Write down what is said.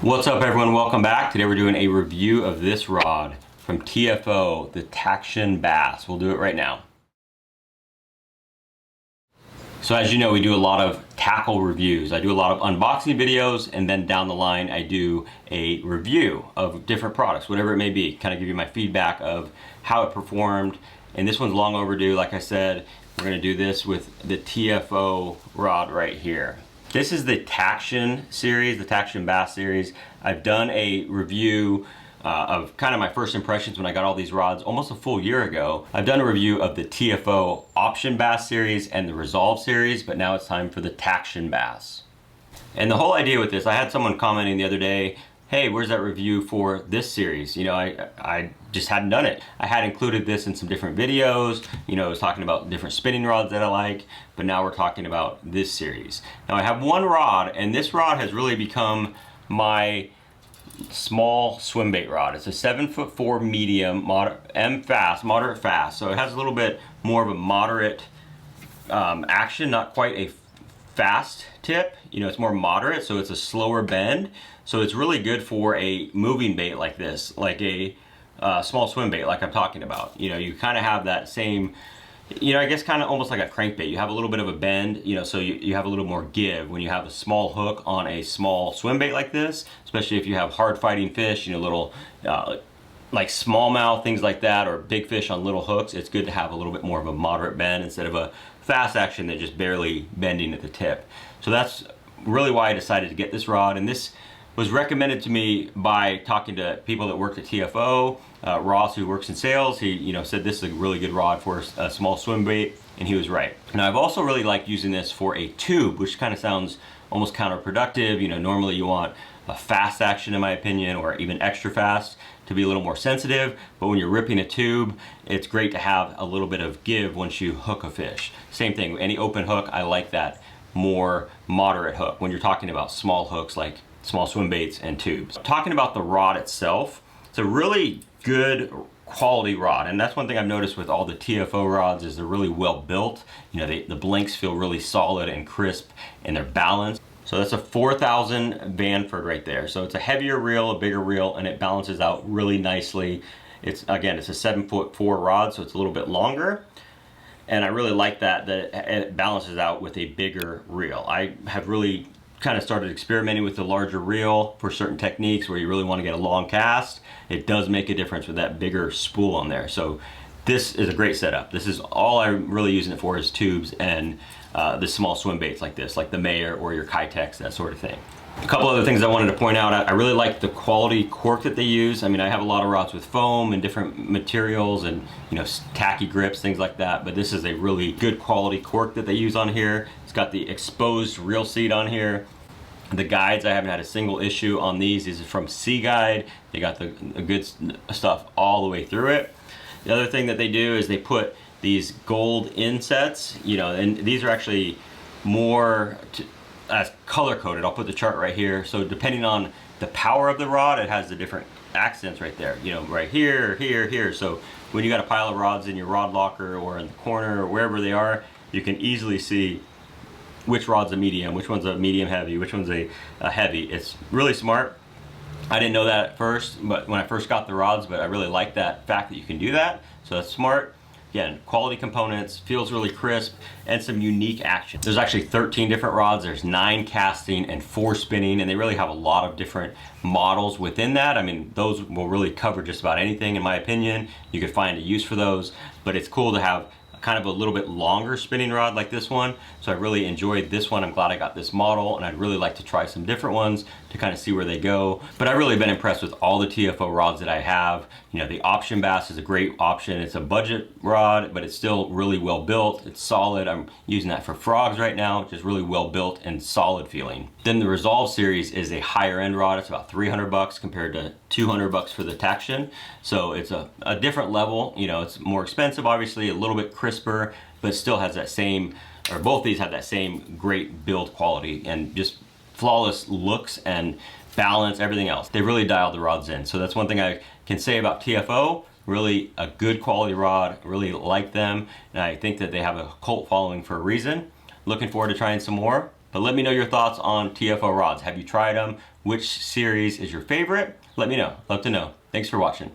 What's up everyone, welcome back. Today we're doing a review of this rod from TFO, the Taction bass. We'll do it right now. So as you know, we do a lot of tackle reviews. I do a lot of unboxing videos, and then down the line I do a review of different products, whatever it may be, kind of give you my feedback of how it performed. And this one's long overdue. Like I said, we're gonna do this with the TFO rod right here. This is the Taction series, the Taction bass series. I've done a review of kind of my first impressions when I got all these rods almost a full year ago. I've done a review of the TFO Option Bass series and the Resolve series, but now it's time for the Taction bass. And the whole idea with this, I had someone commenting the other day, hey, where's that review for this series? You know, I just hadn't done it. I had included this in some different videos. You know, I was talking about different spinning rods that I like, but now we're talking about this series. Now I have one rod, and this rod has really become my small swim bait rod. It's a 7'4" medium, moderate fast. So it has a little bit more of a moderate action, not quite a fast tip. You know, it's more moderate, so it's a slower bend. So it's really good for a moving bait like this, like a small swim bait like I'm talking about. You know, you kind of have that same, you know, I guess kind of almost like a crankbait. You have a little bit of a bend, you know, so you have a little more give when you have a small hook on a small swim bait like this, especially if you have hard fighting fish, you know, little like smallmouth, things like that, or big fish on little hooks. It's good to have a little bit more of a moderate bend instead of a fast action that just barely bending at the tip. So that's really why I decided to get this rod, and this was recommended to me by talking to people that worked at TFO. Ross, who works in sales, he said this is a really good rod for a small swim bait, and he was right. Now I've also really liked using this for a tube, which kind of sounds almost counterproductive. You know, normally you want a fast action, in my opinion, or even extra fast to be a little more sensitive, but when you're ripping a tube, it's great to have a little bit of give once you hook a fish. Same thing, any open hook, I like that more moderate hook when you're talking about small hooks like small swim baits and tubes. Talking about the rod itself, it's a really good quality rod, and that's one thing I've noticed with all the TFO rods is they're really well built. You know, the blanks feel really solid and crisp, and they're balanced. So that's a 4000 Vanford right there. So it's a heavier reel, a bigger reel, and it balances out really nicely. It's a 7'4" rod, so it's a little bit longer. And I really like that it balances out with a bigger reel. I have really kind of started experimenting with the larger reel for certain techniques where you really want to get a long cast. It does make a difference with that bigger spool on there. So this is a great setup. This is all I'm really using it for, is tubes and the small swim baits like this, like the Mayer or your Kitex, that sort of thing. A couple other things I wanted to point out. I really like the quality cork that they use. I mean, I have a lot of rods with foam and different materials and, you know, tacky grips, things like that, but this is a really good quality cork that they use on here. It's got the exposed reel seat on here. The guides, I haven't had a single issue on these. These are from Sea Guide. They got the good stuff all the way through it. The other thing that they do is they put these gold insets, you know, and these are actually more color coded. I'll put the chart right here. So depending on the power of the rod, it has the different accents right there, you know, right here, here, here. So when you got a pile of rods in your rod locker or in the corner or wherever they are, you can easily see which rod's a medium, which one's a medium heavy, which one's a heavy. It's really smart. I didn't know that at first, but when I first got the rods, but I really like that fact that you can do that. So that's smart. Again, quality components, feels really crisp, and some unique action. There's actually 13 different rods. There's 9 casting and 4 spinning, and they really have a lot of different models within that. I mean, those will really cover just about anything, in my opinion. You could find a use for those, but it's cool to have kind of a little bit longer spinning rod like this one. So I really enjoyed this one. I'm glad I got this model, and I'd really like to try some different ones to kind of see where they go. But I've really been impressed with all the TFO rods that I have. You know, the Option Bass is a great option. It's a budget rod, but it's still really well built. It's solid. I'm using that for frogs right now, which is really well built and solid feeling. Then the Resolve series is a higher end rod. It's about 300 bucks compared to 200 bucks for the Taction. So it's a different level. You know, it's more expensive, obviously, a little bit crisper, but still has that same, or both these have that same great build quality and just flawless looks and balance, everything else. They really dialed the rods in. So that's one thing I can say about TFO. Really a good quality rod, really like them, and I think that they have a cult following for a reason. Looking forward to trying some more. But let me know your thoughts on TFO rods. Have you tried them? Which series is your favorite? Let me know. Love to know. Thanks for watching.